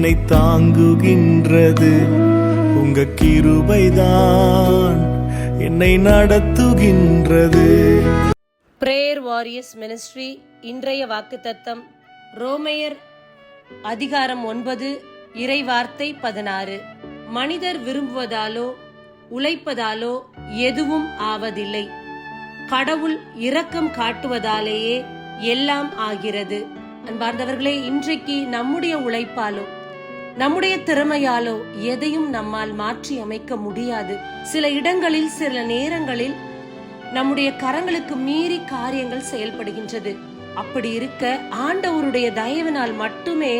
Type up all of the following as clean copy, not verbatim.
என்னை தாங்குகின்றது. உங்க கிருபைதான் என்னை நடத்துகின்றது. பிரேயர் வாரியர்ஸ் மினிஸ்ட்ரி இன்றைய வாக்குத்தத்தம் ரோமையர் அதிகாரம் 9 இறை வார்த்தை 16. மனிதர் விரும்புவதாலோ உழைப்பதாலோ எதுவும் ஆவதில்லை. கடவுள் இரக்கம் காட்டுவதாலேயே எல்லாம் ஆகிறது. அன்பார்ந்தவர்களே, இன்றைக்கு நம்முடைய உழைப்பாலோ நம்முடைய திறமையாலோ எதையும் நம்மால் மாற்றி அமைக்க முடியாது. சில இடங்களில் சில நேரங்களில் நம்முடைய கரங்களுக்கு மீறி காரியங்கள் செயல்படுகின்றது. அப்படி இருக்க ஆண்டவருடைய தயவினால் மட்டுமே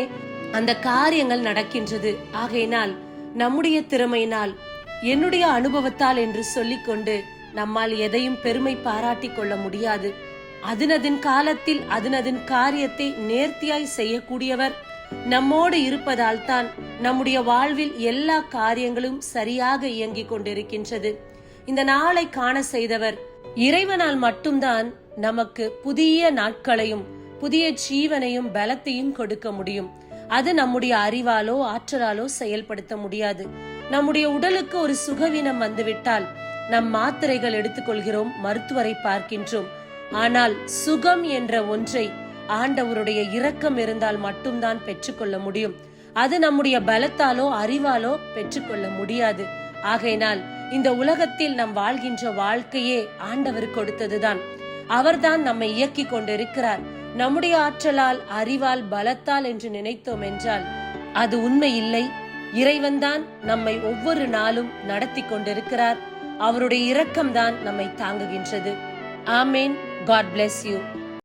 அந்த காரியங்கள் நடக்கின்றது. ஆகையினால் நம்முடைய திறமையினால், என்னுடைய அனுபவத்தால் என்று சொல்லிக்கொண்டு நம்மால் எதையும் பெருமை பாராட்டி கொள்ள முடியாது. அதனதின் காலத்தில் அதனதின் காரியத்தை நேர்த்தியாய் செய்யக்கூடியவர் நம்மோடு இருப்பதால் தான் நம்முடைய வாழ்வில் எல்லா காரியங்களும் சரியாக இயங்கிக் கொண்டிருக்கின்றது. இந்த நாளை காண செய்தவர் இறைவனால் மட்டும்தான் நமக்கு புதிய நாட்களையும் புதிய ஜீவனையும் பலத்தையும் கொடுக்க முடியும். அது நம்முடைய அறிவாலோ ஆற்றலாலோ செயல்படுத்த முடியாது. நம்முடைய உடலுக்கு ஒரு சுகவீனம் வந்துவிட்டால் நம் மாத்திரைகள் எடுத்துக்கொள்கிறோம், மருத்துவரை பார்க்கின்றோம். ஆனால் சுகம் என்ற ஒன்றை ஆண்டவருடைய இரக்கம் இருந்தால் மட்டும்தான் பெற்றுக்கொள்ள முடியும். அது நம்முடைய பலத்தாலோ அறிவாலோ பெற்றுக்கொள்ள முடியாது. ஆகையினால் இந்த உலகத்தில் நாம் வாழ்கின்ற வாழ்க்கையே ஆண்டவர் கொடுத்ததுதான். அவர்தான் நம்மை இயக்கி கொண்டிருக்கிறார். நம்முடைய ஆற்றலால் அறிவால் பலத்தால் என்று நினைத்தோம் என்றால் அது உண்மை இல்லை. இறைவன்தான் நம்மை ஒவ்வொரு நாளும் நடத்தி கொண்டிருக்கிறார். அவருடைய இரக்கம்தான் நம்மை தாங்குகின்றது. ஆமேன். God bless you.